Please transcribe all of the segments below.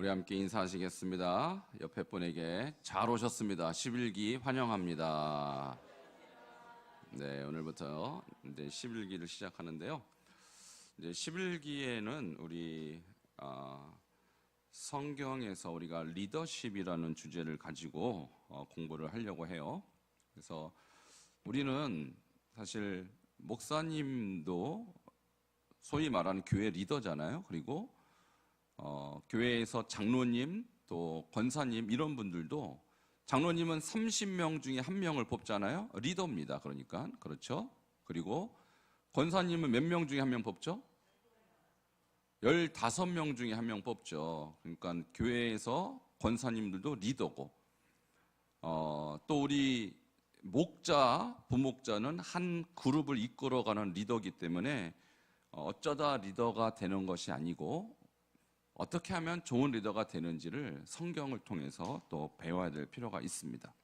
우리 함께 인사하시겠습니다. 옆에 분에게 잘 오셨습니다. 11기 환영합니다. 네, 오늘부터 이제 11기를 시작하는데요. 이제 11기에는 우리 성경에서 우리가 리더십이라는 주제를 가지고 공부를 하려고 해요. 그래서 우리는 사실 목사님도 소위 말하는 교회 리더잖아요. 그리고 교회에서 장로님 또 권사님 이런 분들도 장로님은 30명 중에 1명을 뽑잖아요. 리더입니다. 그러니까 그렇죠. 그리고 권사님은 몇 명 중에 1명 뽑죠? 15명 중에 1명 뽑죠. 그러니까 교회에서 권사님들도 리더고 또 우리 목자, 부목자는 한 그룹을 이끌어가는 리더이기 때문에 어쩌다 리더가 되는 것이 아니고 어떻게 하면 좋은 리더가 되는지를 성경을 통해서 또 배워야 될 필요가 있습니다.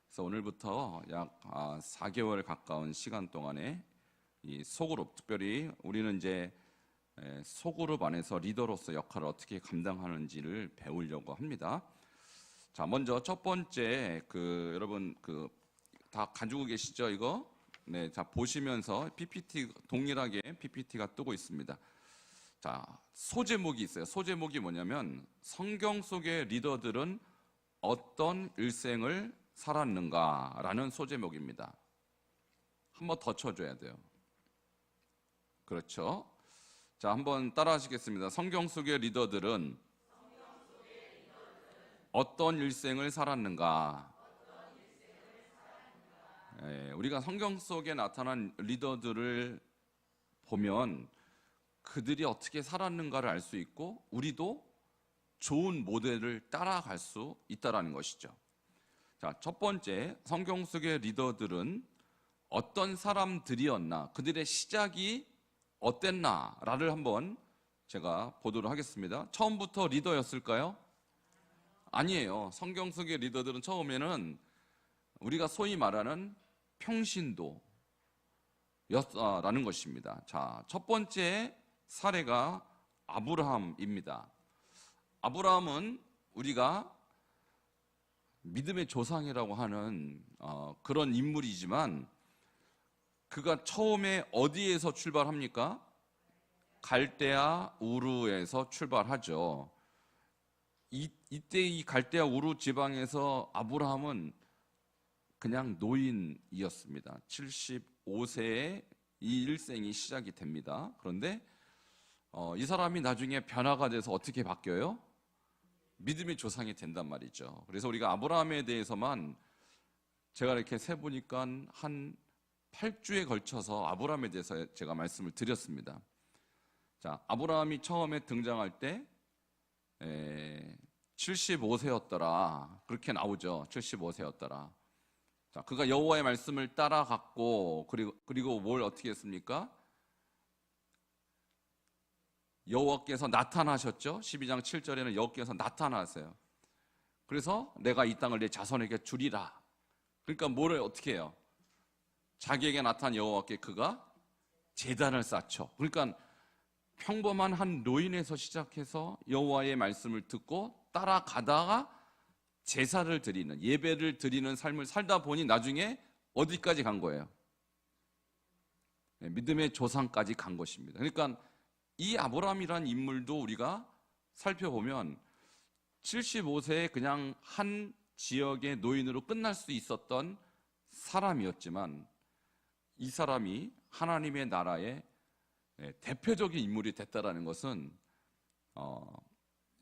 그래서 오늘부터 약 4개월 가까운 시간 동안에 이 소그룹, 특별히 우리는 이제 소그룹 안에서 리더로서 역할을 어떻게 감당하는지를 배우려고 합니다. 자, 먼저 첫 번째 여러분 다 가지고 계시죠, 이거? 네, 자 보시면서 PPT 동일하게 PPT가 뜨고 있습니다. 자, 소제목이 있어요. 소제목이 뭐냐면 성경 속의 리더들은 어떤 일생을 살았는가라는 소제목입니다. 한번 더 쳐줘야 돼요. 그렇죠? 자, 한번 따라하시겠습니다. 성경 속의 리더들은 어떤 일생을 살았는가? 우리가 성경 속에 나타난 리더들을 보면 그들이 어떻게 살았는가를 알 수 있고 우리도 좋은 모델을 따라갈 수 있다는 것이죠. 자, 첫 번째, 성경 속의 리더들은 어떤 사람들이었나, 그들의 시작이 어땠나를 한번 제가 보도록 하겠습니다. 처음부터 리더였을까요? 아니에요. 성경 속의 리더들은 처음에는 우리가 소위 말하는 평신도였다라는 것입니다. 자, 첫 번째 사례가 아브라함입니다. 아브라함은 우리가 믿음의 조상이라고 하는 그런 인물이지만 그가 처음에 어디에서 출발합니까? 갈대아 우르에서 출발하죠. 이때 이 갈대아 우르 지방에서 아브라함은 그냥 노인이었습니다. 75세에 이 일생이 시작이 됩니다. 그런데 이 사람이 나중에 변화가 돼서 어떻게 바뀌어요? 믿음의 조상이 된단 말이죠. 그래서 우리가 아브라함에 대해서만 제가 이렇게 세보니까 한 8주에 걸쳐서 아브라함에 대해서 제가 말씀을 드렸습니다. 자, 아브라함이 처음에 등장할 때 75세였더라. 그렇게 나오죠. 75세였더라. 자, 그가 여호와의 말씀을 따라갔고 그리고 뭘 어떻게 했습니까? 여호와께서 나타나셨죠. 12장 7절에는 여호와께서 나타나세요. 그래서 내가 이 땅을 내 자손에게 주리라. 그러니까 뭐를 어떻게 해요? 자기에게 나타난 여호와께 그가 제단을 쌓죠. 그러니까 평범한 한 노인에서 시작해서 여호와의 말씀을 듣고 따라가다가 제사를 드리는, 예배를 드리는 삶을 살다 보니 나중에 어디까지 간 거예요? 믿음의 조상까지 간 것입니다. 그러니까 이 아브라함이라는 인물도 우리가 살펴보면 75세에 그냥 한 지역의 노인으로 끝날 수 있었던 사람이었지만 이 사람이 하나님의 나라의 대표적인 인물이 됐다는 것은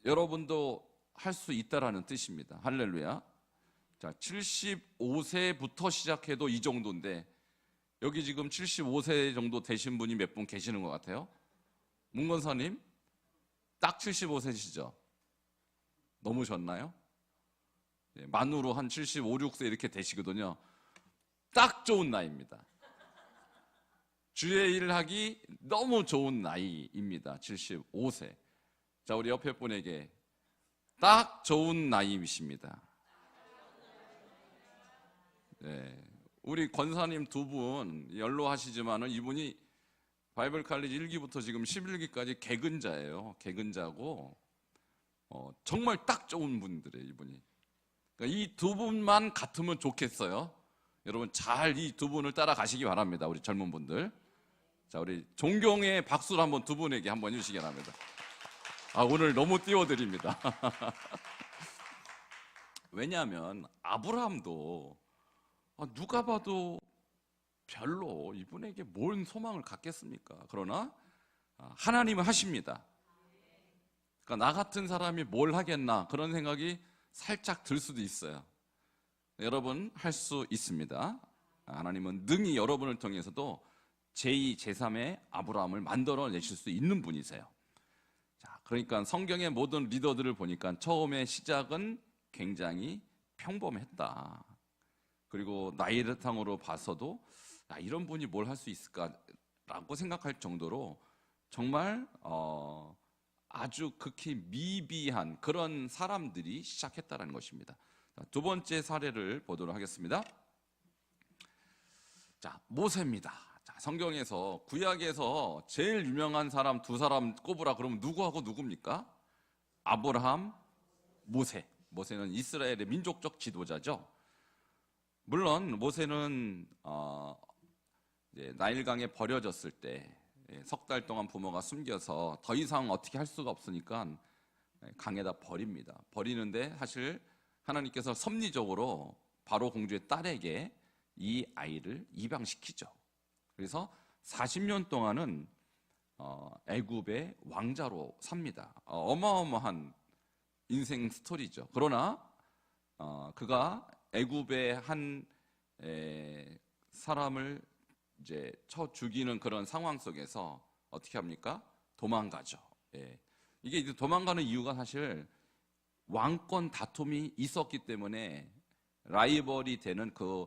여러분도 할 수 있다라는 뜻입니다. 할렐루야. 자, 75세부터 시작해도 이 정도인데 여기 지금 75세 정도 되신 분이 몇 분 계시는 것 같아요? 문건사님 딱 75세시죠? 넘으셨나요? 만으로 한 75, 6세 이렇게 되시거든요. 딱 좋은 나이입니다. 주의 일을 하기 너무 좋은 나이입니다. 75세. 자, 우리 옆에 분에게 딱 좋은 나이이십니다. 네, 우리 권사님 두 분 연로하시지만은 이분이 바이블 칼리지 1기부터 지금 11기까지 개근자예요. 개근자고 정말 딱 좋은 분들이에요, 이분이. 그러니까 이 두 분만 같으면 좋겠어요. 여러분 잘 이 두 분을 따라가시기 바랍니다. 우리 젊은 분들. 자, 우리 존경의 박수를 한번 두 분에게 한번 해주시기 바랍니다. 오늘 너무 띄워드립니다. 왜냐하면 아브라함도 누가 봐도 별로 이분에게 뭔 소망을 갖겠습니까? 그러나 하나님은 하십니다. 그러니까 나 같은 사람이 뭘 하겠나 그런 생각이 살짝 들 수도 있어요. 여러분 할 수 있습니다. 하나님은 능히 여러분을 통해서도 제2, 제3의 아브라함을 만들어내실 수 있는 분이세요. 자, 그러니까 성경의 모든 리더들을 보니까 처음에 시작은 굉장히 평범했다. 그리고 나이를 봐서도 이런 분이 뭘 할 수 있을까라고 생각할 정도로 정말 아주 극히 미비한 그런 사람들이 시작했다는 것입니다. 자, 두 번째 사례를 보도록 하겠습니다. 자, 모세입니다. 자, 성경에서 구약에서 제일 유명한 사람 두 사람 꼽으라 그러면 누구하고 누굽니까? 아브라함, 모세. 모세는 이스라엘의 민족적 지도자죠. 물론 모세는 이제 나일강에 버려졌을 때 석 달 동안 부모가 숨겨서 더 이상 어떻게 할 수가 없으니까 강에다 버립니다. 버리는데 사실 하나님께서 섭리적으로 바로 공주의 딸에게 이 아이를 입양시키죠. 그래서 40년 동안은 애굽의 왕자로 삽니다. 어마어마한 인생 스토리죠. 그러나 그가 애굽의 한 사람을 이제 쳐 죽이는 그런 상황 속에서 어떻게 합니까? 도망가죠. 이게 이제 도망가는 이유가 사실 왕권 다툼이 있었기 때문에 라이벌이 되는 그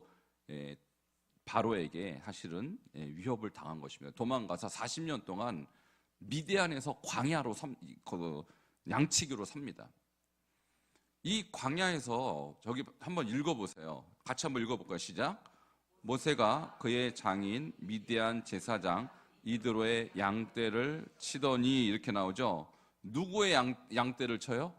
바로에게 사실은 위협을 당한 것입니다. 도망가서 40년 동안 미디안에서 광야로 양치기로 삽니다. 이 광야에서 저기 한번 읽어보세요. 같이 한번 읽어볼까요? 시작. 모세가 그의 장인 미디안 제사장 이드로의 양떼를 치더니 이렇게 나오죠. 누구의 양떼를 쳐요?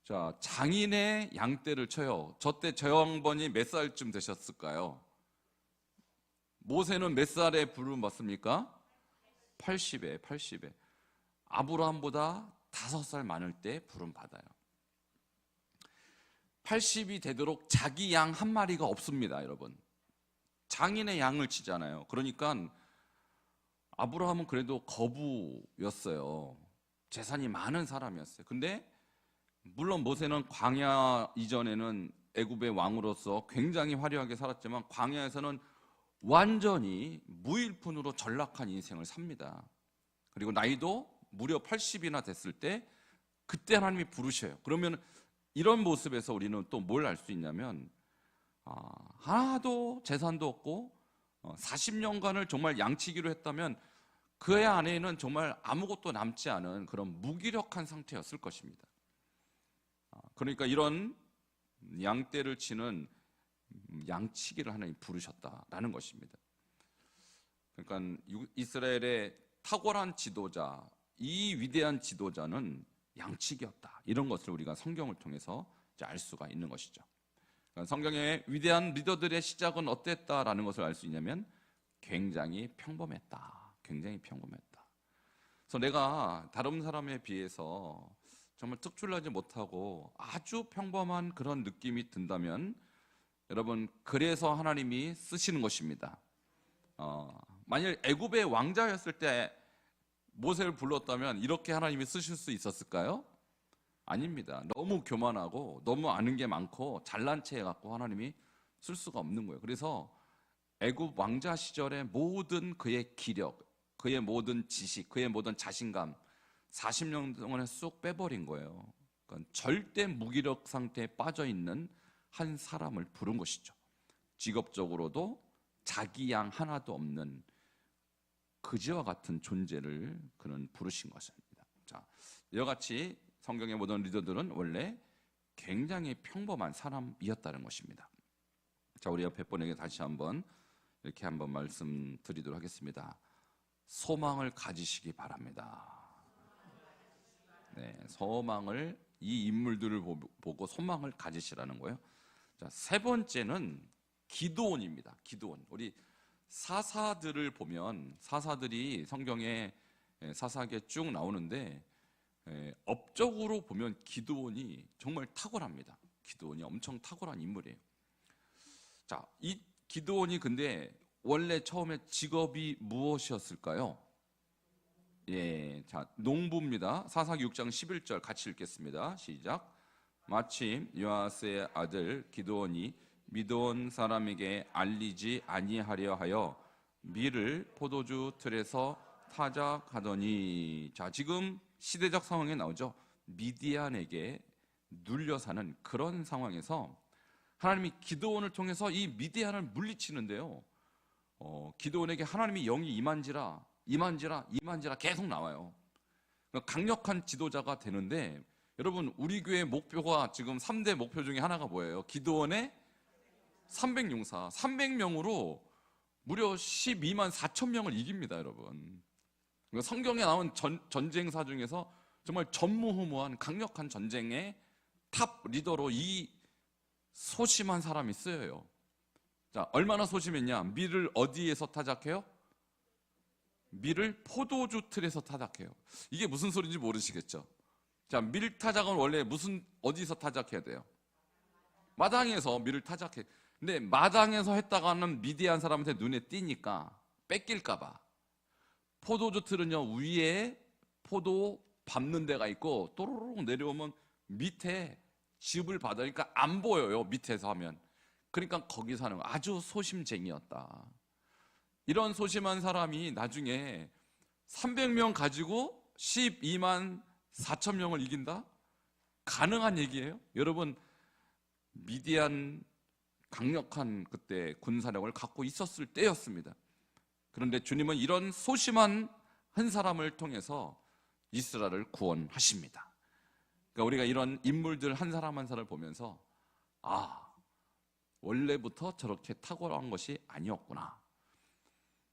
자, 장인의 양떼를 쳐요. 저때 저 양반이 몇 살쯤 되셨을까요? 모세는 몇 살에 부름 받습니까? 80에. 아브라함보다 5살 많을 때 부름 받아요. 80이 되도록 자기 양 한 마리가 없습니다, 여러분. 장인의 양을 치잖아요. 그러니까 아브라함은 그래도 거부였어요. 재산이 많은 사람이었어요. 근데 물론 모세는 광야 이전에는 애굽의 왕으로서 굉장히 화려하게 살았지만 광야에서는 완전히 무일푼으로 전락한 인생을 삽니다. 그리고 나이도 무려 80이나 됐을 때 그때 하나님이 부르셔요. 그러면 이런 모습에서 우리는 또 뭘 알 수 있냐면 하나도 재산도 없고 40년간을 정말 양치기로 했다면 그의 안에는 정말 아무것도 남지 않은 그런 무기력한 상태였을 것입니다. 그러니까 이런 양떼를 치는 양치기를 하나님 부르셨다라는 것입니다. 그러니까 이스라엘의 탁월한 지도자, 이 위대한 지도자는 양치기였다. 이런 것을 우리가 성경을 통해서 알 수가 있는 것이죠. 그러니까 성경의 위대한 리더들의 시작은 어땠다라는 것을 알 수 있냐면 굉장히 평범했다. 굉장히 평범했다. 그래서 내가 다른 사람에 비해서 정말 특출나지 못하고 아주 평범한 그런 느낌이 든다면 여러분 그래서 하나님이 쓰시는 것입니다. 만약 애굽의 왕자였을 때 모세를 불렀다면 이렇게 하나님이 쓰실 수 있었을까요? 아닙니다. 너무 교만하고 너무 아는 게 많고 잘난 체 해갖고 하나님이 쓸 수가 없는 거예요. 그래서 애굽 왕자 시절의 모든 그의 기력, 그의 모든 지식, 그의 모든 자신감 40년 동안에 쑥 빼버린 거예요. 그러니까 절대 무기력 상태에 빠져있는 한 사람을 부른 것이죠. 직업적으로도 자기 양 하나도 없는 그지와 같은 존재를 그는 부르신 것입니다. 자, 이와 같이 성경의 모든 리더들은 원래 굉장히 평범한 사람이었다는 것입니다. 자, 우리 옆에 분에게 다시 한번 이렇게 한번 말씀드리도록 하겠습니다. 소망을 가지시기 바랍니다. 네, 소망을, 이 인물들을 보고 소망을 가지시라는 거예요. 자, 세 번째는 기드온입니다. 기드온. 우리 사사들을 보면 사사들이 성경에 사사기에 쭉 나오는데 업적으로 보면 기드온이 정말 탁월합니다. 기드온이 엄청 탁월한 인물이에요. 자, 이 기드온이 근데 원래 처음에 직업이 무엇이었을까요? 예, 자, 농부입니다. 사사기 6장 11절 같이 읽겠습니다. 시작. 마침 요아스의 아들 기드온이 미드온 사람에게 알리지 아니하려 하여 밀을 포도주 틀에서 타작하더니, 자, 지금 시대적 상황에 나오죠. 미디안에게 눌려 사는 그런 상황에서 하나님이 기드온을 통해서 이 미디안을 물리치는데요. 기드온에게 하나님이 영이 임한지라 계속 나와요. 강력한 지도자가 되는데, 여러분, 우리 교회 목표가 지금 3대 목표 중에 하나가 뭐예요? 기드온의 300용사, 300명으로 무려 12만 4천 명을 이깁니다, 여러분. 성경에 나온 전쟁사 중에서 정말 전무후무한 강력한 전쟁의 탑 리더로 이 소심한 사람이 쓰여요. 자, 얼마나 소심했냐? 밀을 어디에서 타작해요? 밀을 포도주 틀에서 타작해요. 이게 무슨 소리인지 모르시겠죠? 자, 밀 타작은 원래 어디서 타작해야 돼요? 마당에서 밀을 타작해. 근데 마당에서 했다가는 미디안 사람한테 눈에 띄니까 뺏길까봐. 포도주 틀은요, 위에 포도 밟는 데가 있고 또르륵 내려오면 밑에 집을 받으니까 안 보여요, 밑에서 하면. 그러니까 거기서 하는 거. 아주 소심쟁이였다. 이런 소심한 사람이 나중에 300명 가지고 12만 4천 명을 이긴다? 가능한 얘기예요? 여러분, 미디안 강력한 그때 군사력을 갖고 있었을 때였습니다. 그런데 주님은 이런 소심한 한 사람을 통해서 이스라엘을 구원하십니다. 그러니까 우리가 이런 인물들 한 사람 한 사람을 보면서, 아, 원래부터 저렇게 탁월한 것이 아니었구나.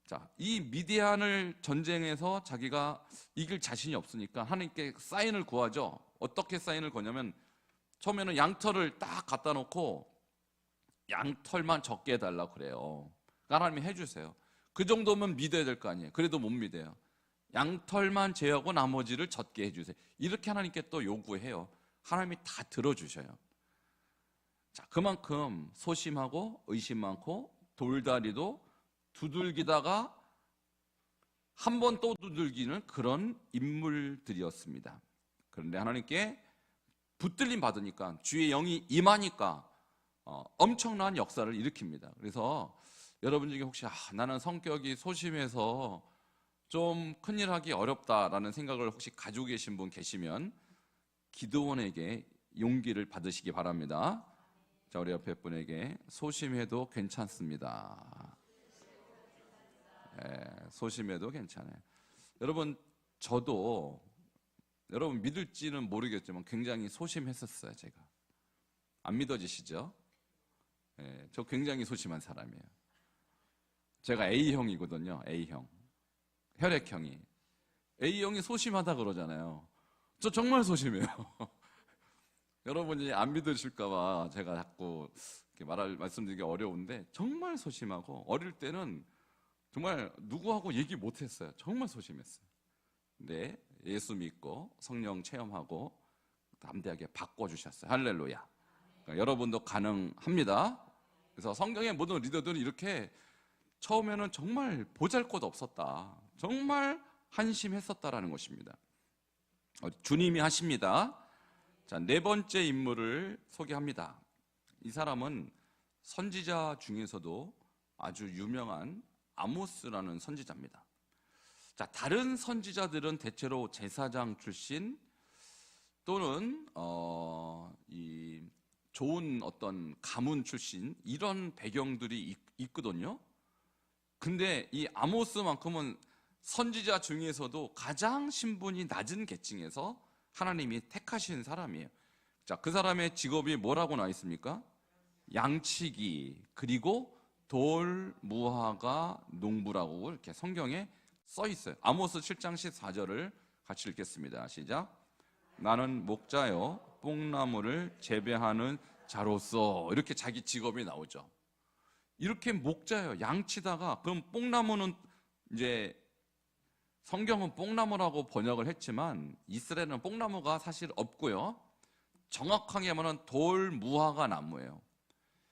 자, 이 미디안을 전쟁에서 자기가 이길 자신이 없으니까 하나님께 사인을 구하죠. 어떻게 사인을 거냐면, 처음에는 양털을 딱 갖다 놓고 양털만 적게 해달라고 그래요. 그러니까 하나님이 해주세요. 그 정도면 믿어야 될 거 아니에요. 그래도 못 믿어요. 양털만 제하고 나머지를 적게 해주세요. 이렇게 하나님께 또 요구해요. 하나님이 다 들어주셔요. 자, 그만큼 소심하고 의심 많고 돌다리도 두들기다가 한 번 또 두들기는 그런 인물들이었습니다. 그런데 하나님께 붙들림 받으니까, 주의 영이 임하니까 엄청난 역사를 일으킵니다. 그래서 여러분 중에 혹시 나는 성격이 소심해서 좀 큰일 하기 어렵다라는 생각을 혹시 가지고 계신 분 계시면 기드온에게 용기를 받으시기 바랍니다. 자, 우리 옆에 분에게 소심해도 괜찮습니다. 소심해도 괜찮아요. 여러분, 저도 여러분 믿을지는 모르겠지만 굉장히 소심했었어요. 제가 안 믿어지시죠? 저 굉장히 소심한 사람이에요. 제가 A형이거든요. A형, 혈액형이. A형이 소심하다 그러잖아요. 저 정말 소심해요. 여러분이 안 믿으실까봐 제가 자꾸 이렇게 말씀드리기 어려운데, 정말 소심하고 어릴 때는 정말 누구하고 얘기 못했어요. 정말 소심했어요. 근데 예수 믿고 성령 체험하고 담대하게 바꿔주셨어요. 할렐루야. 그러니까 여러분도 가능합니다. 그래서 성경의 모든 리더들은 이렇게 처음에는 정말 보잘것없었다, 정말 한심했었다라는 것입니다. 주님이 하십니다. 자, 네 번째 인물을 소개합니다. 이 사람은 선지자 중에서도 아주 유명한 아모스라는 선지자입니다. 자, 다른 선지자들은 대체로 제사장 출신 또는 이 좋은 어떤 가문 출신, 이런 배경들이 있거든요. 근데 이 아모스만큼은 선지자 중에서도 가장 신분이 낮은 계층에서 하나님이 택하신 사람이에요. 자, 그 사람의 직업이 뭐라고 나와 있습니까? 양치기, 그리고 돌, 무화과, 농부라고 이렇게 성경에 써 있어요. 아모스 7장 14절을 같이 읽겠습니다. 시작. 나는 목자요 뽕나무를 재배하는 자로서 이렇게 자기 직업이 나오죠. 이렇게 목자요 양치다가 그럼 뽕나무는 이제 성경은 뽕나무라고 번역을 했지만 이스라엘은 뽕나무가 사실 없고요. 정확하게 말하면 돌무화과 나무예요.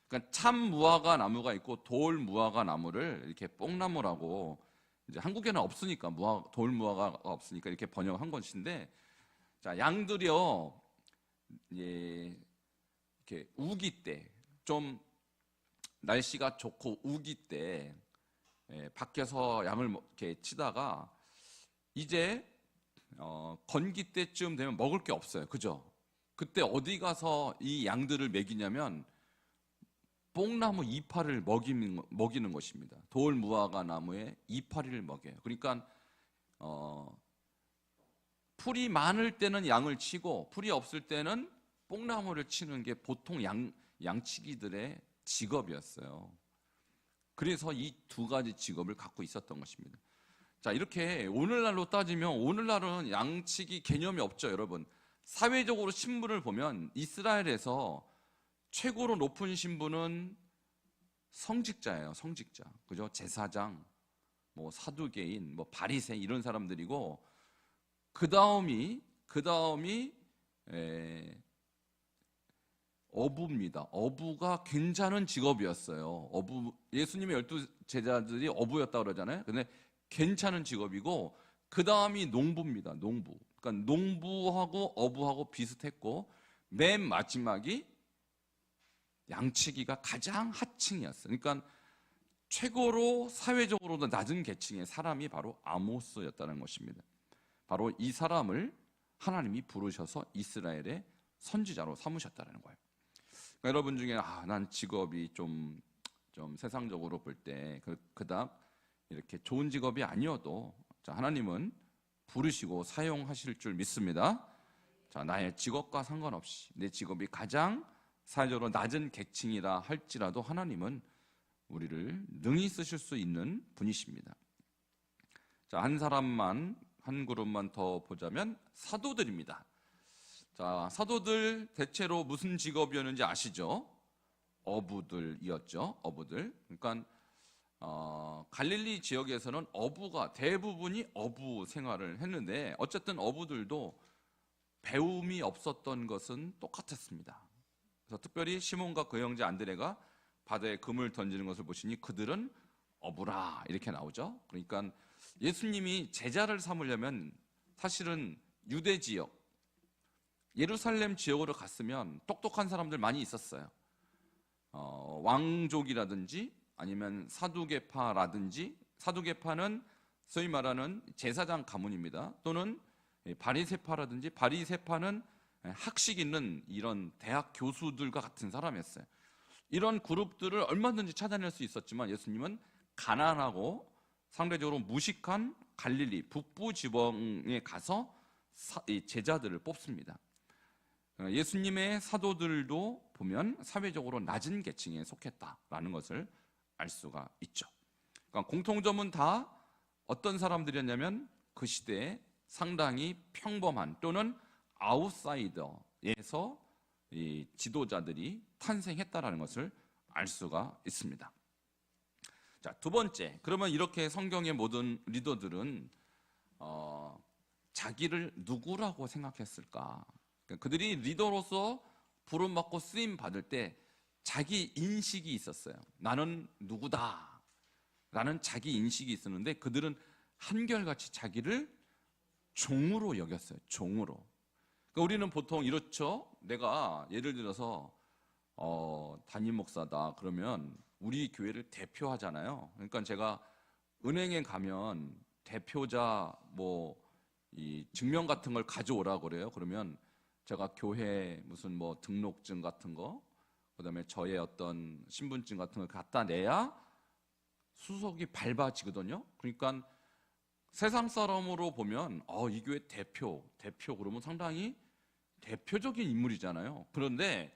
그러니까 참 무화과 나무가 있고 돌무화과 나무를 이렇게 뽕나무라고 이제 한국에는 없으니까 돌무화과가 없으니까 이렇게 번역한 것인데 자 양들이요 이렇게 우기 때 좀 날씨가 좋고 우기 때 밖에서 양을 이렇게 치다가 이제 건기 때쯤 되면 먹을 게 없어요. 그죠? 그때 어디 가서 이 양들을 먹이냐면 뽕나무 이파리를 먹이는 것입니다. 돌무화과 나무에 이파리를 먹여요. 그러니까 풀이 많을 때는 양을 치고 풀이 없을 때는 뽕나무를 치는 게 보통 양치기들의 직업이었어요. 그래서 이 두 가지 직업을 갖고 있었던 것입니다. 자, 이렇게 오늘날로 따지면 오늘날은 양치기 개념이 없죠, 여러분. 사회적으로 신분을 보면 이스라엘에서 최고로 높은 신분은 성직자예요, 성직자. 그죠? 제사장, 뭐 사두개인, 뭐 바리새 이런 사람들이고 그 다음이 어부입니다. 어부가 괜찮은 직업이었어요. 예수님의 12 제자들이 어부였다고 그러잖아요. 근데 괜찮은 직업이고 그 다음이 농부입니다. 농부. 그러니까 농부하고 어부하고 비슷했고 맨 마지막이 양치기가 가장 하층이었어요. 그러니까 최고로 사회적으로도 낮은 계층의 사람이 바로 아모스였다는 것입니다. 바로 이 사람을 하나님이 부르셔서 이스라엘의 선지자로 삼으셨다는 거예요. 그러니까 여러분 중에 난 직업이 좀 세상적으로 볼 때 그닥 이렇게 좋은 직업이 아니어도 자, 하나님은 부르시고 사용하실 줄 믿습니다. 자, 나의 직업과 상관없이 내 직업이 가장 사회적으로 낮은 계층이라 할지라도 하나님은 우리를 능히 쓰실 수 있는 분이십니다. 자, 한 그룹만 더 보자면 사도들입니다. 자, 사도들 대체로 무슨 직업이었는지 아시죠? 어부들이었죠. 어부들. 그러니까 갈릴리 지역에서는 대부분이 어부 생활을 했는데 어쨌든 어부들도 배움이 없었던 것은 똑같았습니다. 그래서 특별히 시몬과 그 형제 안드레가 바다에 금을 던지는 것을 보시니 그들은 어부라 이렇게 나오죠. 그러니까 예수님이 제자를 삼으려면 사실은 유대 지역, 예루살렘 지역으로 갔으면 똑똑한 사람들 많이 있었어요. 왕족이라든지 아니면 사두개파라든지, 사두개파는 소위 말하는 제사장 가문입니다. 또는 바리새파라든지, 바리새파는 학식 있는 이런 대학 교수들과 같은 사람이었어요. 이런 그룹들을 얼마든지 찾아낼 수 있었지만 예수님은 가난하고 상대적으로 무식한 갈릴리 북부 지방에 가서 제자들을 뽑습니다. 예수님의 사도들도 보면 사회적으로 낮은 계층에 속했다라는 것을 알 수가 있죠. 그러니까 공통점은 다 어떤 사람들이었냐면 그 시대에 상당히 평범한 또는 아웃사이더에서 이 지도자들이 탄생했다라는 것을 알 수가 있습니다. 자, 두 번째, 그러면 이렇게 성경의 모든 리더들은 자기를 누구라고 생각했을까? 그들이 리더로서 부름받고 쓰임 받을 때 자기 인식이 있었어요. 나는 누구다 라는 자기 인식이 있었는데 그들은 한결같이 자기를 종으로 여겼어요. 종으로. 그러니까 우리는 보통 이렇죠. 내가 예를 들어서 담임 목사다 그러면 우리 교회를 대표하잖아요. 그러니까 제가 은행에 가면 대표자 이 증명 같은 걸 가져오라 그래요. 그러면 제가 교회 무슨 등록증 같은 거, 그다음에 저의 어떤 신분증 같은 걸 갖다 내야 수석이 밟아지거든요. 그러니까 세상 사람으로 보면 이 교회 대표 그러면 상당히 대표적인 인물이잖아요. 그런데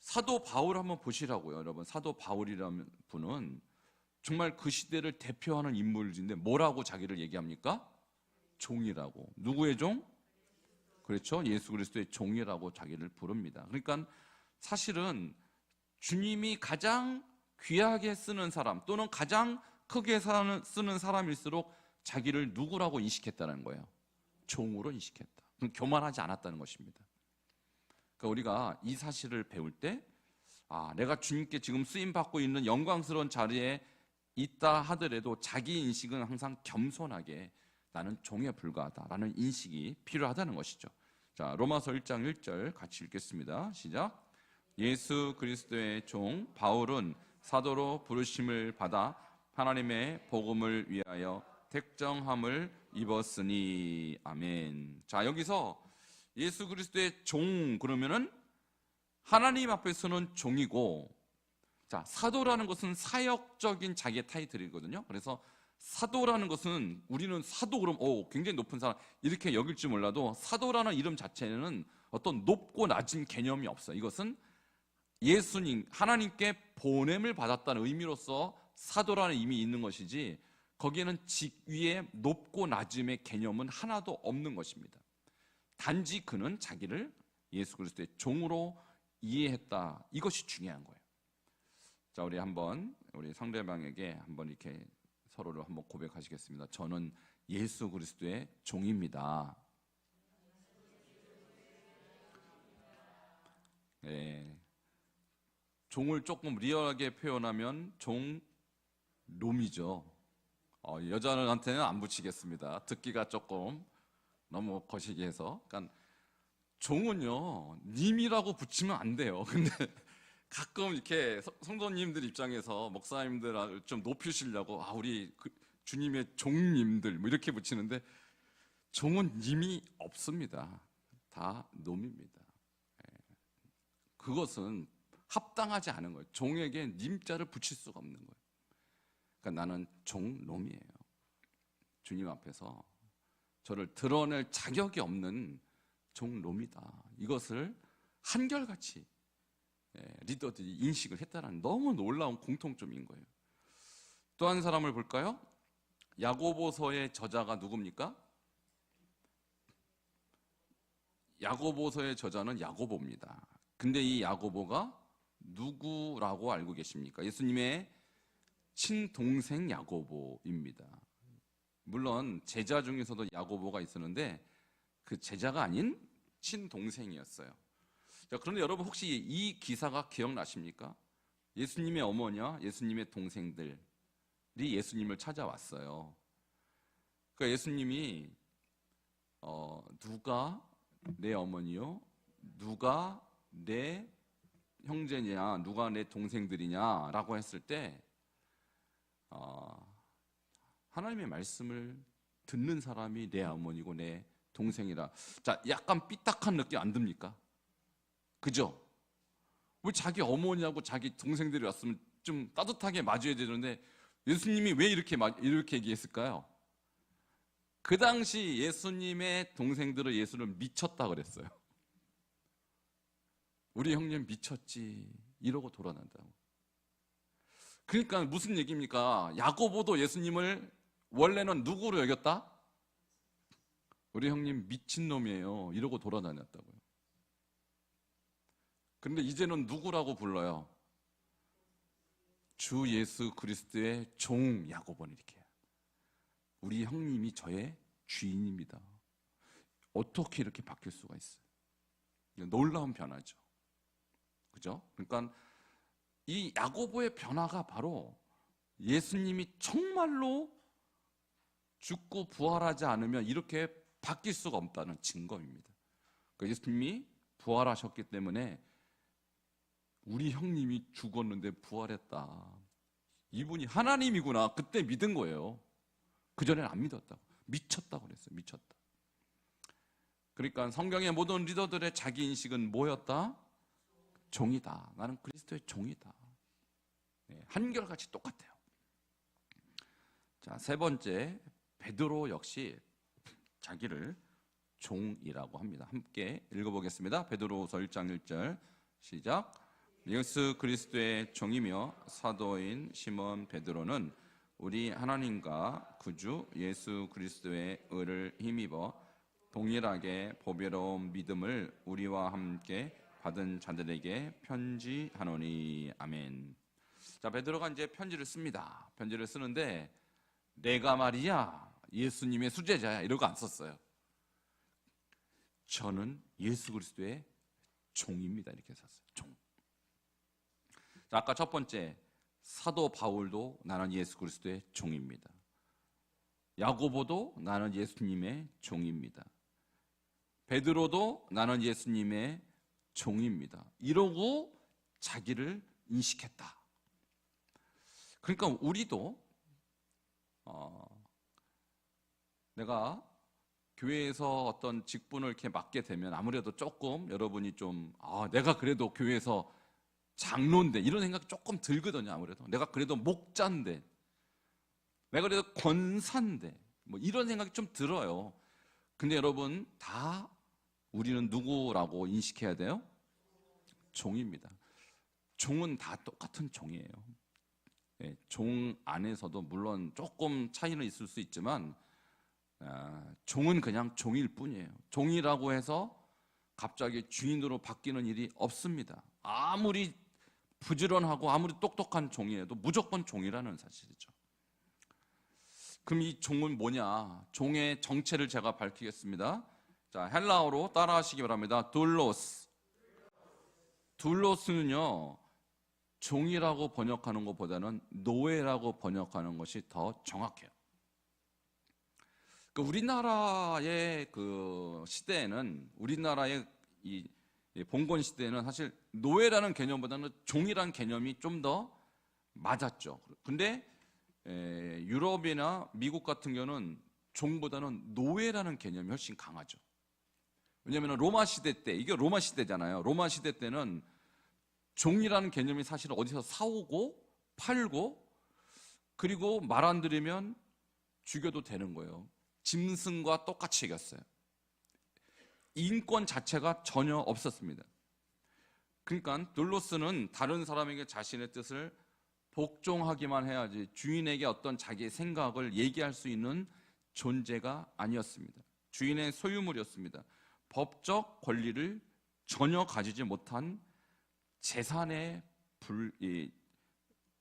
사도 바울 한번 보시라고요, 여러분. 사도 바울이라는 분은 정말 그 시대를 대표하는 인물인데 뭐라고 자기를 얘기합니까? 종이라고. 누구의 종? 그렇죠? 예수 그리스도의 종이라고 자기를 부릅니다. 그러니까 사실은 주님이 가장 귀하게 쓰는 사람 또는 가장 크게 쓰는 사람일수록 자기를 누구라고 인식했다는 거예요. 종으로 인식했다. 교만하지 않았다는 것입니다. 그러니까 우리가 이 사실을 배울 때 내가 주님께 지금 쓰임받고 있는 영광스러운 자리에 있다 하더라도 자기 인식은 항상 겸손하게 나는 종에 불과하다라는 인식이 필요하다는 것이죠. 자, 로마서 1장 1절 같이 읽겠습니다. 시작. 예수 그리스도의 종 바울은 사도로 부르심을 받아 하나님의 복음을 위하여 택정함을 입었으니. 아멘. 자, 여기서 예수 그리스도의 종 그러면은 하나님 앞에서는 종이고, 자, 사도라는 것은 사역적인 자기의 타이틀이거든요. 그래서 사도라는 것은 우리는 사도 그럼 굉장히 높은 사람 이렇게 여길지 몰라도 사도라는 이름 자체는 어떤 높고 낮은 개념이 없어요. 이것은 예수님, 하나님께 보냄을 받았다는 의미로서 사도라는 의미 있는 것이지 거기에는 직위의 높고 낮음의 개념은 하나도 없는 것입니다. 단지 그는 자기를 예수 그리스도의 종으로 이해했다. 이것이 중요한 거예요. 자, 우리 상대방에게 한번 이렇게 서로를 한번 고백하시겠습니다. 저는 예수 그리스도의 종입니다. 네. 종을 조금 리얼하게 표현하면 놈이죠. 여자한테는 안 붙이겠습니다. 듣기가 조금 너무 거시기 해서. 그러니까 종은요, 님이라고 붙이면 안 돼요. 근데 가끔 이렇게 성도님들 입장에서 목사님들 좀 높이시려고 우리 주님의 종님들 뭐 이렇게 붙이는데 종은 님이 없습니다. 다 놈입니다. 그것은 합당하지 않은 거예요. 종에게 님자를 붙일 수가 없는 거예요. 그러니까 나는 종놈이에요. 주님 앞에서 저를 드러낼 자격이 없는 종놈이다. 이것을 한결같이 리더들이 인식을 했다는 너무 놀라운 공통점인 거예요. 또 한 사람을 볼까요? 야고보서의 저자가 누굽니까? 야고보서의 저자는 야고보입니다. 근데 이 야고보가 누구라고 알고 계십니까? 예수님의 친동생 야고보입니다. 물론 제자 중에서도 야고보가 있었는데 그 제자가 아닌 친동생이었어요. 자, 그런데 여러분 혹시 이 기사가 기억나십니까? 예수님의 어머니와 예수님의 동생들이 예수님을 찾아왔어요. 그러니까 예수님이 누가 내 어머니요? 누가 내 형제냐? 누가 내 동생들이냐? 라고 했을 때 하나님의 말씀을 듣는 사람이 내 어머니고 내 동생이라. 자, 약간 삐딱한 느낌 안 듭니까? 그죠? 왜 자기 어머니하고 자기 동생들이 왔으면 좀 따뜻하게 맞아야 되는데 예수님이 왜 이렇게 얘기했을까요? 그 당시 예수님의 동생들은 예수를 미쳤다 그랬어요. 우리 형님 미쳤지 이러고 돌아난다고. 그러니까 무슨 얘기입니까? 야고보도 예수님을 원래는 누구로 여겼다? 우리 형님 미친놈이에요 이러고 돌아다녔다고요. 그런데 이제는 누구라고 불러요? 주 예수 그리스도의 종 야고보는 이렇게 해요. 우리 형님이 저의 주인입니다. 어떻게 이렇게 바뀔 수가 있어요? 놀라운 변화죠. 그죠? 그러니까 이 야고보의 변화가 바로 예수님이 정말로 죽고 부활하지 않으면 이렇게 바뀔 수가 없다는 증거입니다. 그러니까 예수님이 부활하셨기 때문에 우리 형님이 죽었는데 부활했다. 이분이 하나님이구나. 그때 믿은 거예요. 그전에는 안 믿었다고. 미쳤다고 그랬어요. 미쳤다. 그러니까 성경의 모든 리더들의 자기 인식은 뭐였다? 종이다. 나는 그리스도의 종이다. 네, 한결같이 똑같아요. 자, 세 번째, 베드로 역시 자기를 종이라고 합니다. 함께 읽어보겠습니다. 베드로후서 1장 1절 시작. 예수 그리스도의 종이며 사도인 시몬 베드로는 우리 하나님과 구주 예수 그리스도의 의를 힘입어 동일하게 보배로운 믿음을 우리와 함께 받은 자들에게 편지하노니. 아멘. 자, 베드로가 이제 편지를 씁니다. 편지를 쓰는데 내가 말이야 예수님의 수제자야 이러고 안 썼어요. 저는 예수 그리스도의 종입니다 이렇게 썼어요. 종. 자, 아까 첫 번째 사도 바울도 나는 예수 그리스도의 종입니다. 야고보도 나는 예수님의 종입니다. 베드로도 나는 예수님의 종입니다. 이러고 자기를 인식했다. 그러니까 우리도 내가 교회에서 어떤 직분을 이렇게 맡게 되면 아무래도 조금 여러분이 좀 내가 그래도 교회에서 장로인데 이런 생각이 조금 들거든요. 아무래도 내가 그래도 목자인데 내가 그래도 권사인데 뭐 이런 생각이 좀 들어요. 근데 여러분 다 우리는 누구라고 인식해야 돼요? 종입니다. 종은 다 똑같은 종이에요. 네, 종 안에서도 물론 조금 차이는 있을 수 있지만 종은 그냥 종일 뿐이에요. 종이라고 해서 갑자기 주인으로 바뀌는 일이 없습니다. 아무리 부지런하고 아무리 똑똑한 종이라도 무조건 종이라는 사실이죠. 그럼 이 종은 뭐냐? 종의 정체를 제가 밝히겠습니다. 자, 헬라어로 따라하시기 바랍니다. 둘로스. 둘로스는요, 종이라고 번역하는 것보다는 노예라고 번역하는 것이 더 정확해요. 우리나라의 그 시대에는, 우리나라의 이 봉건 시대에는 사실 노예라는 개념보다는 종이라는 개념이 좀 더 맞았죠. 근데 유럽이나 미국 같은 경우는 종보다는 노예라는 개념이 훨씬 강하죠. 왜냐하면 로마 시대 때, 이게 로마 시대잖아요. 로마 시대 때는 종이라는 개념이 사실 어디서 사오고 팔고 그리고 말 안 들으면 죽여도 되는 거예요. 짐승과 똑같이 여겼어요. 인권 자체가 전혀 없었습니다. 그러니까 둘로스는 다른 사람에게 자신의 뜻을 복종하기만 해야지 주인에게 어떤 자기의 생각을 얘기할 수 있는 존재가 아니었습니다. 주인의 소유물이었습니다. 법적 권리를 전혀 가지지 못한 재산의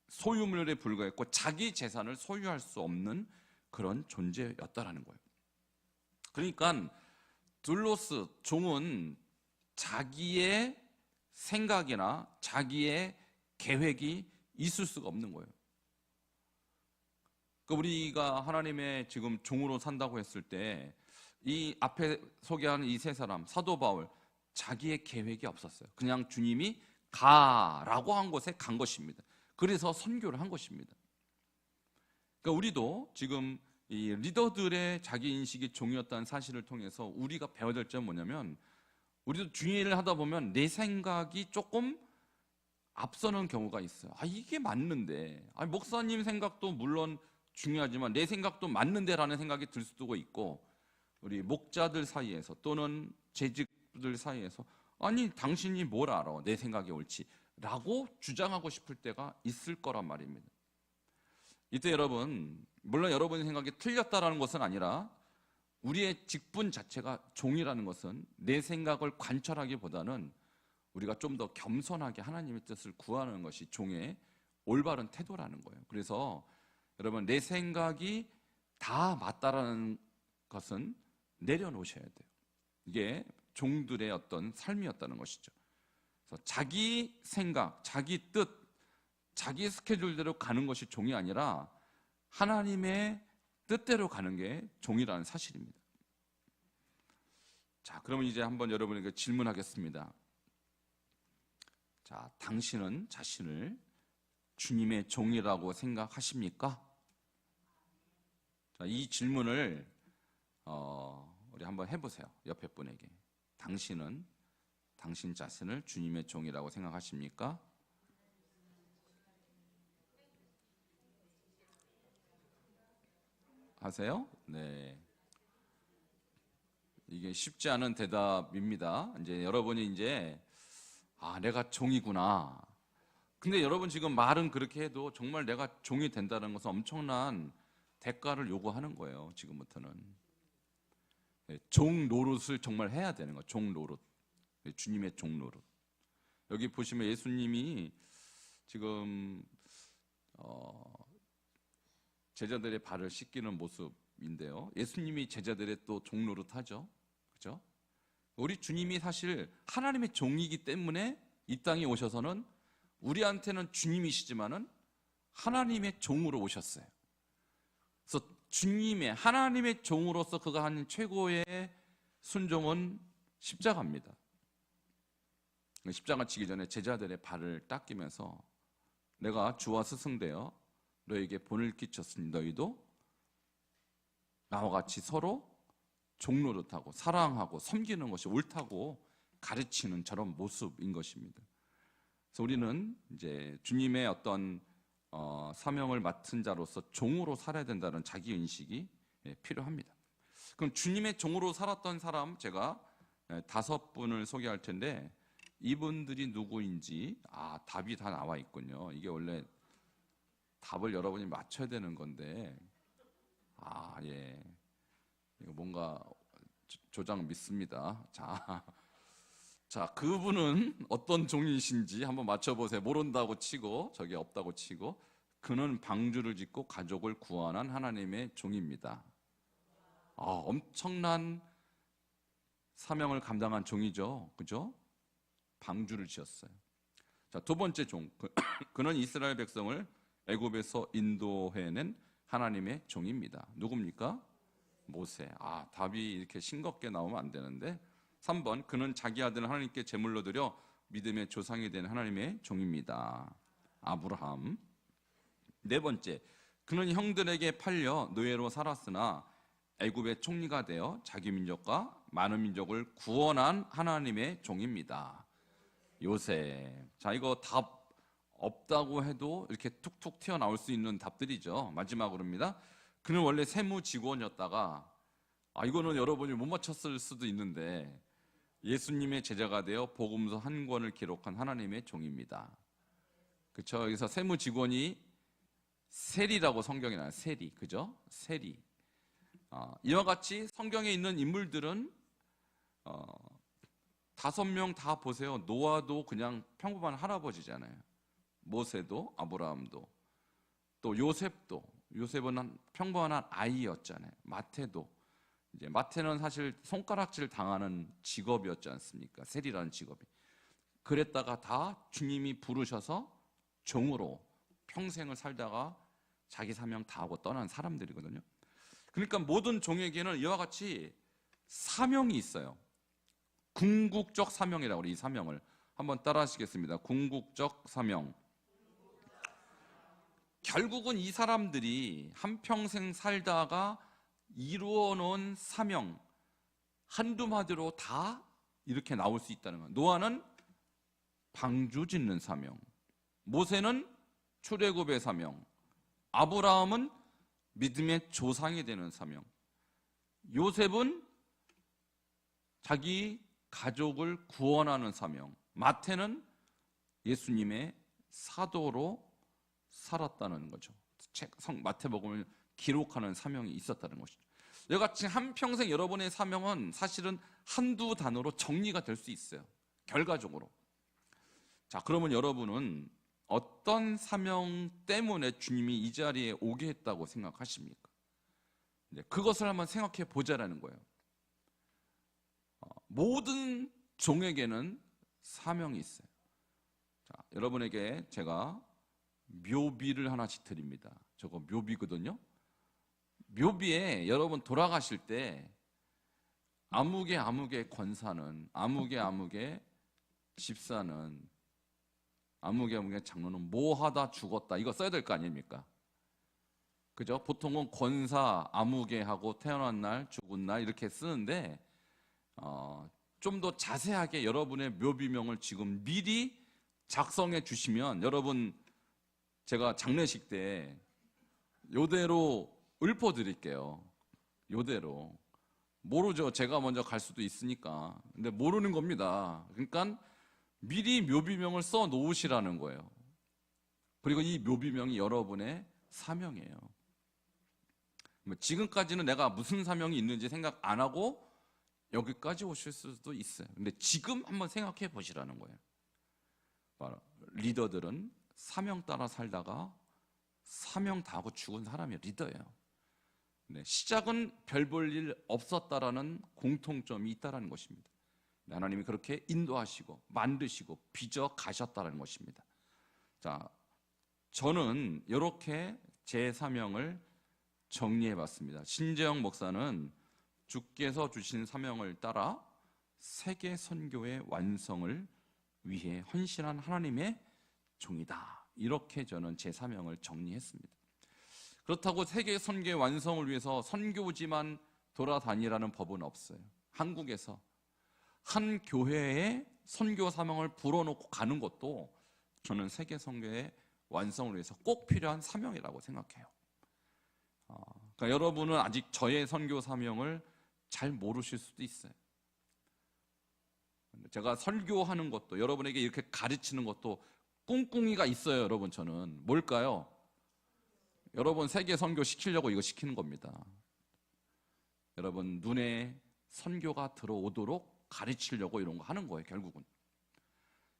소유물에 불과했고 자기 재산을 소유할 수 없는 그런 존재였다라는 거예요. 그러니까 둘로스, 종은 자기의 생각이나 자기의 계획이 있을 수가 없는 거예요. 우리가 하나님의 지금 종으로 산다고 했을 때 이 앞에 소개하는 이 세 사람, 사도 바울, 자기의 계획이 없었어요. 그냥 주님이 가라고 한 곳에 간 것입니다. 그래서 선교를 한 것입니다. 그러니까 우리도 지금 이 리더들의 자기 인식이 종이었다는 사실을 통해서 우리가 배워야 될 점은 뭐냐면, 우리도 주일 일을 하다 보면 내 생각이 조금 앞서는 경우가 있어요. 이게 맞는데, 목사님 생각도 물론 중요하지만 내 생각도 맞는데라는 생각이 들 수도 있고, 우리 목자들 사이에서 또는 재직들 사이에서 당신이 뭘 알아? 내 생각이 옳지 라고 주장하고 싶을 때가 있을 거란 말입니다. 이때 여러분, 물론 여러분의 생각이 틀렸다라는 것은 아니라 우리의 직분 자체가 종이라는 것은 내 생각을 관철하기보다는 우리가 좀 더 겸손하게 하나님의 뜻을 구하는 것이 종의 올바른 태도라는 거예요. 그래서 여러분, 내 생각이 다 맞다라는 것은 내려놓으셔야 돼요. 이게 종들의 어떤 삶이었다는 것이죠. 그래서 자기 생각, 자기 뜻, 자기 스케줄대로 가는 것이 종이 아니라 하나님의 뜻대로 가는 게 종이라는 사실입니다. 자, 그러면 이제 한번 여러분에게 질문하겠습니다. 자, 당신은 자신을 주님의 종이라고 생각하십니까? 자, 이 질문을 우리 한번 해보세요. 옆에 분에게. 당신은 당신 자신을 주님의 종이라고 생각하십니까? 하세요? 네. 이게 쉽지 않은 대답입니다. 이제 여러분이 내가 종이구나. 근데 여러분 지금 말은 그렇게 해도 정말 내가 종이 된다는 것은 엄청난 대가를 요구하는 거예요. 지금부터는. 종 노릇을 정말 해야 되는 거예요. 종 노릇. 주님의 종 노릇. 여기 보시면 예수님이 지금 제자들의 발을 씻기는 모습인데요. 예수님이 제자들의 또 종 노릇하죠. 그죠? 우리 주님이 사실 하나님의 종이기 때문에 이 땅에 오셔서는 우리한테는 주님이시지만은 하나님의 종으로 오셨어요. 그래서 주님의 하나님의 종으로서 그가 한 최고의 순종은 십자가입니다. 십자가 치기 전에 제자들의 발을 닦이면서 내가 주와 스승되어 너에게 본을 끼쳤으니 너희도 나와 같이 서로 종노릇하고 사랑하고 섬기는 것이 옳다고 가르치는 저런 모습인 것입니다. 그래서 우리는 이제 주님의 어떤 사명을 맡은 자로서 종으로 살아야 된다는 자기 인식이 필요합니다. 그럼 주님의 종으로 살았던 사람 제가 5분을 소개할 텐데 이분들이 누구인지 답이 다 나와 있군요. 이게 원래 답을 여러분이 맞춰야 되는 건데 예, 이거 뭔가 조장 믿습니다. 자, 그분은 어떤 종이신지 한번 맞춰보세요. 모른다고 치고 저기 없다고 치고 그는 방주를 짓고 가족을 구원한 하나님의 종입니다. 엄청난 사명을 감당한 종이죠. 그죠? 방주를 지었어요. 자, 두 번째 종. 그는 이스라엘 백성을 애굽에서 인도해낸 하나님의 종입니다. 누굽니까? 모세. 답이 이렇게 싱겁게 나오면 안 되는데 3번. 그는 자기 아들을 하나님께 제물로 드려 믿음의 조상이 된 하나님의 종입니다. 아브라함. 네 번째. 그는 형들에게 팔려 노예로 살았으나 애굽의 총리가 되어 자기 민족과 많은 민족을 구원한 하나님의 종입니다. 요셉. 자, 이거 답 없다고 해도 이렇게 툭툭 튀어나올 수 있는 답들이죠. 마지막으로입니다. 그는 원래 세무 직원이었다가 이거는 여러분이 못 맞췄을 수도 있는데 예수님의 제자가 되어 복음서 한 권을 기록한 하나님의 종입니다. 그렇죠? 여기서 세무 직원이 세리라고 성경에 나와요. 세리. 그죠? 세리. 이와 같이 성경에 있는 인물들은 5명 다 보세요. 노아도 그냥 평범한 할아버지잖아요. 모세도 아브라함도 또 요셉은 평범한 아이였잖아요. 마태도 이제 마태는 사실 손가락질 당하는 직업이었지 않습니까? 세리라는 직업이. 그랬다가 다 주님이 부르셔서 종으로 평생을 살다가 자기 사명 다 하고 떠난 사람들이거든요. 그러니까 모든 종에게는 이와 같이 사명이 있어요. 궁극적 사명이라고 그래요. 이 사명을 한번 따라 하시겠습니다. 궁극적 사명. 결국은 이 사람들이 한평생 살다가 이루어 놓은 사명 한두 마디로 다 이렇게 나올 수 있다는 거예요. 노아는 방주 짓는 사명, 모세는 출애굽의 사명, 아브라함은 믿음의 조상이 되는 사명, 요셉은 자기 가족을 구원하는 사명, 마태는 예수님의 사도로 살았다는 거죠. 마태복음을 기록하는 사명이 있었다는 것이죠. 이같이 한평생 여러분의 사명은 사실은 한두 단어로 정리가 될 수 있어요. 결과적으로. 자, 그러면 여러분은 어떤 사명 때문에 주님이 이 자리에 오게 했다고 생각하십니까? 그것을 한번 생각해 보자라는 거예요. 모든 종에게는 사명이 있어요. 자, 여러분에게 제가 묘비를 하나씩 드립니다. 저거 묘비거든요. 묘비에 여러분 돌아가실 때 아무개 권사는, 아무개 집사는, 아무개 장로는 뭐 하다 죽었다 이거 써야 될 거 아닙니까? 그죠? 보통은 권사, 아무개하고 태어난 날, 죽은 날 이렇게 쓰는데 좀 더 자세하게 여러분의 묘비명을 지금 미리 작성해 주시면 여러분 제가 장례식 때 요대로 읊어드릴게요. 요대로. 모르죠. 제가 먼저 갈 수도 있으니까. 근데 모르는 겁니다. 그러니까 미리 묘비명을 써 놓으시라는 거예요. 그리고 이 묘비명이 여러분의 사명이에요. 지금까지는 내가 무슨 사명이 있는지 생각 안 하고 여기까지 오실 수도 있어요. 근데 지금 한번 생각해 보시라는 거예요. 바로 리더들은 사명 따라 살다가 사명 다 하고 죽은 사람이 리더예요. 네, 시작은 별 볼 일 없었다라는 공통점이 있다라는 것입니다. 하나님이 그렇게 인도하시고 만드시고 빚어 가셨다는 것입니다. 자, 저는 이렇게 제 사명을 정리해 봤습니다. 신재영 목사는 주께서 주신 사명을 따라 세계 선교의 완성을 위해 헌신한 하나님의 종이다. 이렇게 저는 제 사명을 정리했습니다. 그렇다고 세계 선교의 완성을 위해서 선교지만 돌아다니라는 법은 없어요. 한국에서 한 교회에 선교 사명을 불어넣고 가는 것도 저는 세계 선교의 완성을 위해서 꼭 필요한 사명이라고 생각해요. 그러니까 여러분은 아직 저의 선교 사명을 잘 모르실 수도 있어요. 제가 설교하는 것도, 여러분에게 이렇게 가르치는 것도 꿍꿍이가 있어요. 여러분, 저는 뭘까요? 여러분 세계 선교 시키려고 이거 시키는 겁니다. 여러분 눈에 선교가 들어오도록 가르치려고 이런 거 하는 거예요. 결국은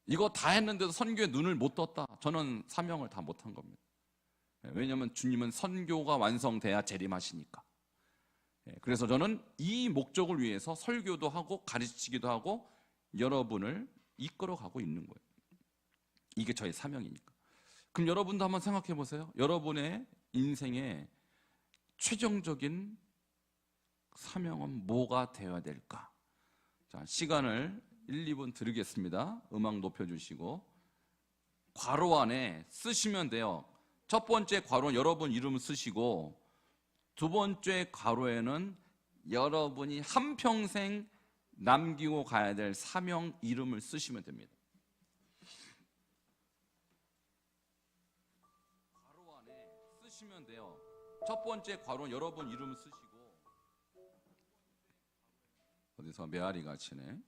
이거 다 했는데도 선교에 눈을 못 떴다. 저는 사명을 다 못한 겁니다. 왜냐하면 주님은 선교가 완성돼야 재림하시니까. 그래서 저는 이 목적을 위해서 설교도 하고 가르치기도 하고 여러분을 이끌어가고 있는 거예요. 이게 저의 사명이니까. 그럼 여러분도 한번 생각해 보세요. 여러분의 인생의 최종적인 사명은 뭐가 되어야 될까? 자, 시간을 1, 2분 드리겠습니다. 음악 높여주시고 괄호 안에 쓰시면 돼요. 첫 번째 괄호는 여러분 이름 쓰시고 두 번째 괄호에는 여러분이 한평생 남기고 가야 될 사명 이름을 쓰시면 됩니다. 괄호 안에 쓰시면 돼요. 첫 번째 괄호는 여러분 이름 쓰시고 어디서 메아리가 치네.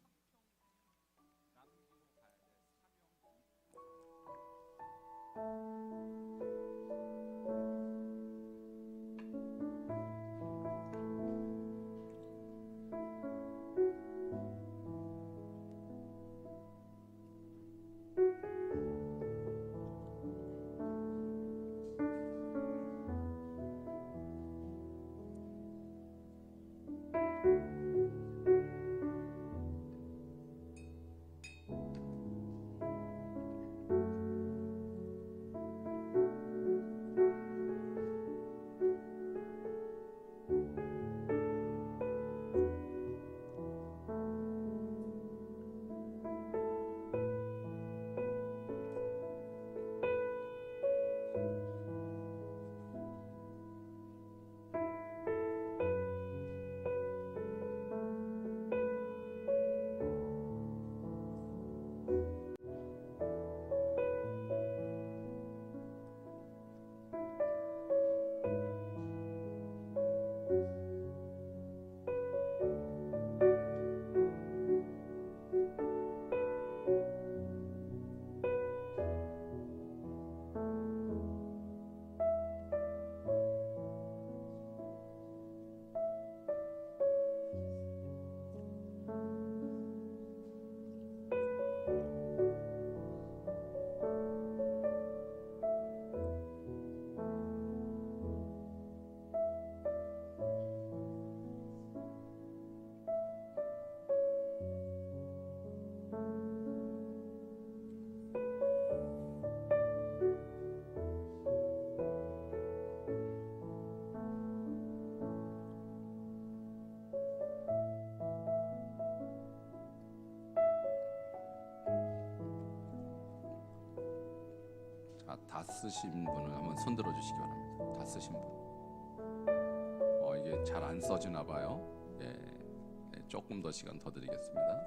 다 쓰신 분은 한번 손 들어 주시기 바랍니다. 다 쓰신 분. 이게 잘 안 써지나 봐요. 조금 더 시간 더 드리겠습니다.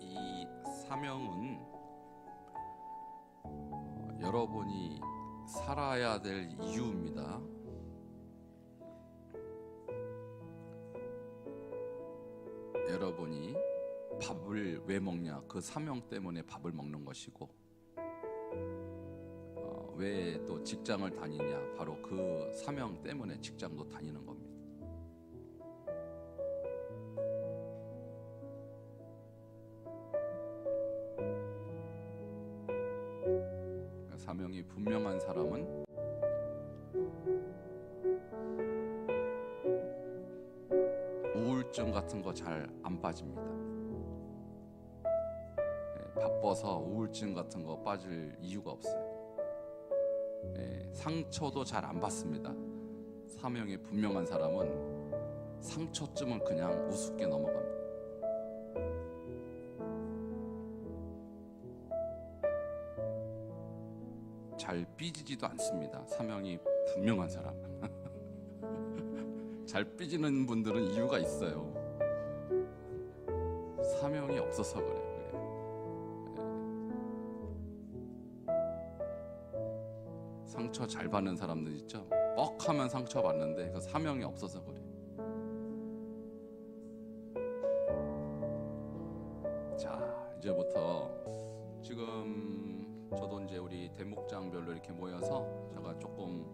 이 사명은 여러분이 살아야 될 이유입니다. 여러분이 밥을 왜 먹냐? 그 사명 때문에 밥을 먹는 것이고 왜 또 직장을 다니냐? 바로 그 사명 때문에 직장도 다니는 겁니다. 그러니까 사명이 분명한 사람은 우울증 같은 거 잘 안 빠집니다. 바빠서 우울증 같은 거 빠질 이유가 없어요. 상처도 잘 안 받습니다. 사명이 분명한 사람은 상처쯤은 그냥 우습게 넘어갑니다. 잘 삐지지도 않습니다. 사명이 분명한 사람. 잘 삐지는 분들은 이유가 있어요. 사명이 없어서 그래요. 상처 잘 받는 사람들 있죠. 뻑하면 상처 받는데 그 사명이 없어서 그래. 자, 이제부터 지금 저도 이제 우리 대목장별로 이렇게 모여서 제가 조금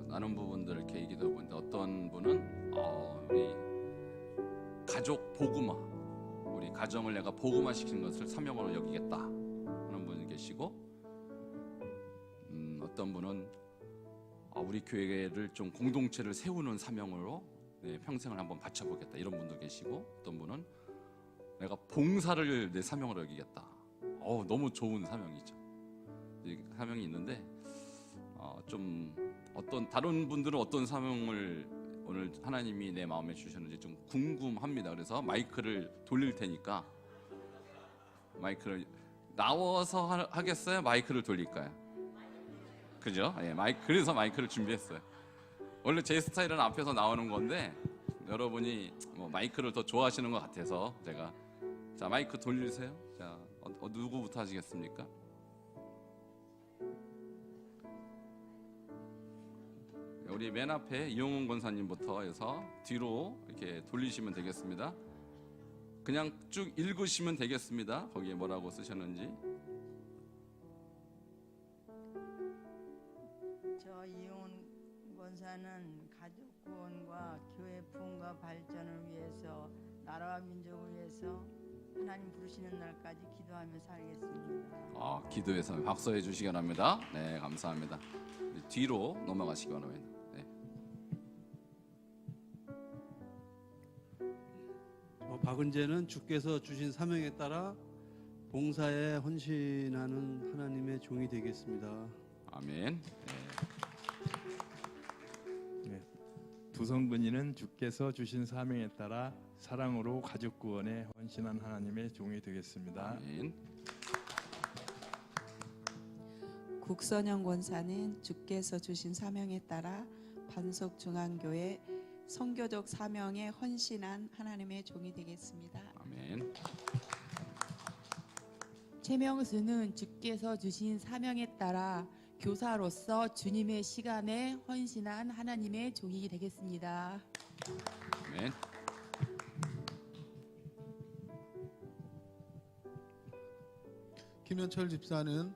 나눈 부분들 이렇게 얘기도 해보는데, 어떤 분은 우리 가족 복음화, 우리 가정을 내가 복음화 시키는 것을 사명으로 여기겠다 하는 분이 계시고, 어떤 분은 우리 교회를 좀 공동체를 세우는 사명으로 평생을 한번 바쳐보겠다 이런 분도 계시고, 어떤 분은 내가 봉사를 내 사명으로 여기겠다. 너무 좋은 사명이죠. 사명이 있는데 좀 어떤 다른 분들은 어떤 사명을 오늘 하나님이 내 마음에 주셨는지 좀 궁금합니다. 그래서 마이크를 돌릴 테니까 마이크를 나와서 하겠어요? 마이크를 돌릴까요? 그죠? 그래서 마이크를 준비했어요. 원래 제 스타일은 앞에서 나오는 건데 여러분이 마이크를 더 좋아하시는 것 같아서 제가, 자, 마이크 돌리세요. 자, 누구부터 하시겠습니까? 우리 맨 앞에 이용훈 권사님부터 해서 뒤로 이렇게 돌리시면 되겠습니다. 그냥 쭉 읽으시면 되겠습니다. 거기에 뭐라고 쓰셨는지. 저 이용훈 권사는 가족 구원과 교회 부흥과 발전을 위해서, 나라와 민족을 위해서 하나님 부르시는 날까지 기도하며 살겠습니다. 기도해서 박수해 주시기 바랍니다. 네, 감사합니다. 뒤로 넘어가시기 바랍니다. 네. 박은재는 주께서 주신 사명에 따라 봉사에 헌신하는 하나님의 종이 되겠습니다. 아멘. 네. 두성근이는 주께서 주신 사명에 따라 사랑으로 가족 구원에 헌신한 하나님의 종이 되겠습니다. 아멘. 국선영 권사는 주께서 주신 사명에 따라 반석중앙교회 선교적 사명에 헌신한 하나님의 종이 되겠습니다. 아멘. 최명수는 주께서 주신 사명에 따라 교사로서 주님의 시간에 헌신한 하나님의 종이 되겠습니다. 아멘. 김현철 집사는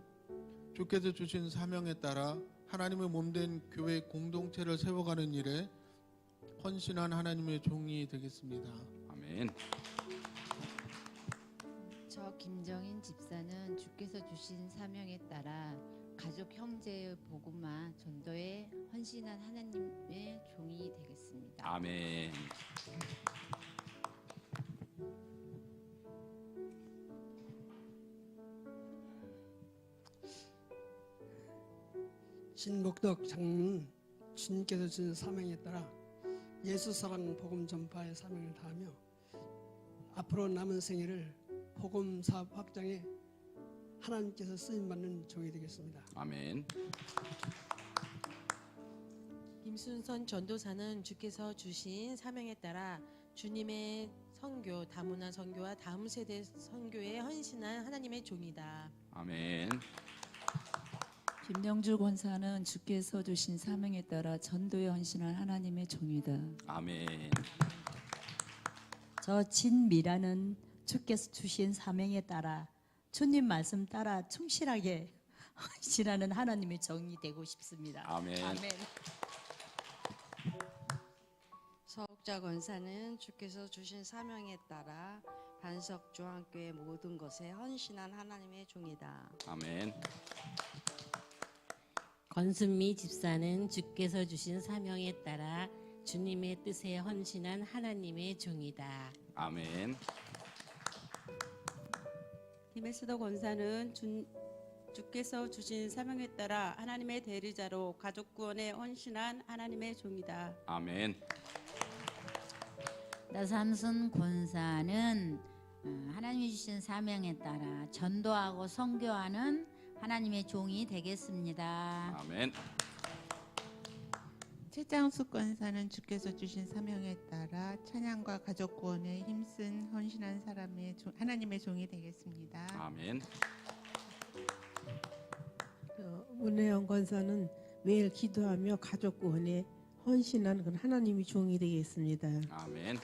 주께서 주신 사명에 따라 하나님의 몸된 교회 공동체를 세워가는 일에 헌신한 하나님의 종이 되겠습니다. 아멘. 저 김정인 집사는 주께서 주신 사명에 따라 가족 형제의 복음화 전도에 헌신한 하나님의 종이 되겠습니다. 아멘. 신복덕 장로는 주님께서 주신 사명에 따라 예수 사랑 복음 전파의 사명을 다하며 앞으로 남은 생애를 복음 사업 확장에 하나님께서 쓰임받는 종이 되겠습니다. 아멘. 김순선 전도사는 주께서 주신 사명에 따라 주님의 선교, 다문화 선교와 다음 세대 선교에 헌신한 하나님의 종이다. 아멘. 김영주 권사는 주께서 주신 사명에 따라 전도에 헌신한 하나님의 종이다. 아멘. 저 진미라는 주께서 주신 사명에 따라 주님 말씀 따라 충실하게 헌신하는 하나님의 종이 되고 싶습니다. 아멘. 아멘. 서옥자 권사는 주께서 주신 사명에 따라 반석 중앙교회 모든 것에 헌신한 하나님의 종이다. 아멘. 권순미 집사는 주께서 주신 사명에 따라 주님의 뜻에 헌신한 하나님의 종이다. 아멘. 김혜수도 권사는 주께서 주신 사명에 따라 하나님의 대리자로 가족 구원에 헌신한 하나님의 종이다. 아멘. 나삼순 권사는 하나님이 주신 사명에 따라 전도하고 선교하는 하나님의 종이 되겠습니다. 아멘. 최장수 권사는 주께서 주신 사명에 따라 찬양과 가족 구원에 힘쓴 헌신한 하나님의 종이 되겠습니다. 아멘. 문혜영 권사는 매일 기도하며 가족 구원에 헌신한 그런 하나님의 종이 되겠습니다. 아멘.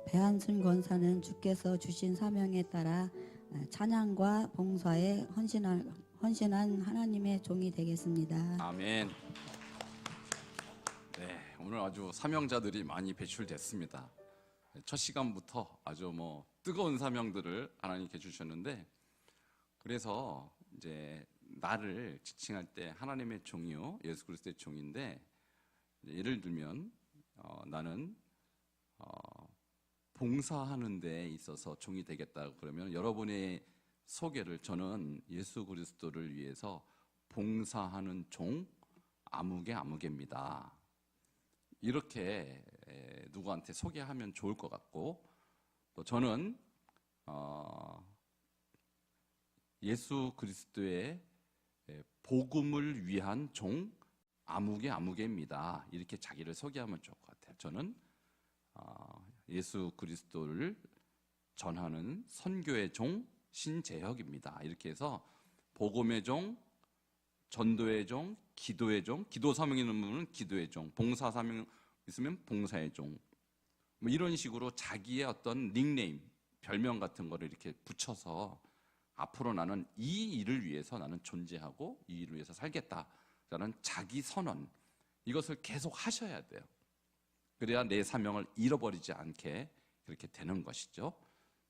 배한순 권사는 주께서 주신 사명에 따라 찬양과 봉사에 헌신한 하나님의 종이 되겠습니다. 아멘. 네, 오늘 아주 사명자들이 많이 배출됐습니다. 첫 시간부터 아주 뜨거운 사명들을 하나님께 주셨는데, 그래서 이제 나를 지칭할 때 하나님의 종이요, 예수 그리스도의 종인데, 예를 들면 나는 봉사하는 데 있어서 종이 되겠다 그러면 여러분의 소개를 저는 예수 그리스도를 위해서 봉사하는 종 아무개입니다. 이렇게 누구한테 소개하면 좋을 것 같고, 또 저는 예수 그리스도의 복음을 위한 종 아무개입니다. 이렇게 자기를 소개하면 좋을 것 같아요. 저는 예수 그리스도를 전하는 선교의 종 신재혁입니다. 이렇게 해서 복음의 종, 전도의 종, 기도의 종, 기도 사명 있는 분은 기도의 종, 봉사 사명 있으면 봉사의 종, 이런 식으로 자기의 어떤 닉네임, 별명 같은 거를 이렇게 붙여서 앞으로 나는 이 일을 위해서 나는 존재하고 이 일을 위해서 살겠다라는 자기 선언, 이것을 계속 하셔야 돼요. 그래야 내 사명을 잃어버리지 않게 그렇게 되는 것이죠.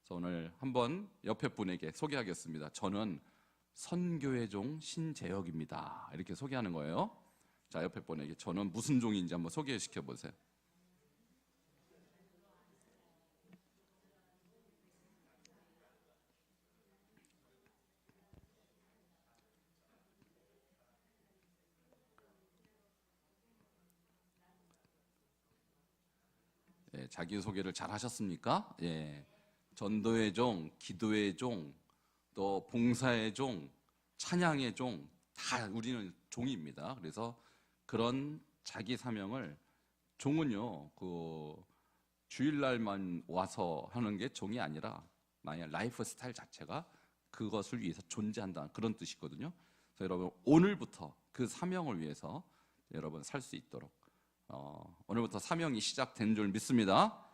그래서 오늘 한번 옆에 분에게 소개하겠습니다. 저는 선교의 종 신재혁입니다. 이렇게 소개하는 거예요. 자, 옆에 분에게 저는 무슨 종인지 한번 소개시켜 보세요. 자기소개를 잘 하셨습니까? 예. 전도의 종, 기도의 종, 또 봉사의 종, 찬양의 종, 다 우리는 종입니다. 그래서 그런 자기 사명을, 종은요, 주일날만 와서 하는 게 종이 아니라 나의 라이프 스타일 자체가 그것을 위해서 존재한다, 그런 뜻이거든요. 그래서 여러분, 오늘부터 그 사명을 위해서 여러분 살 수 있도록 오늘부터 사명이 시작된 줄 믿습니다.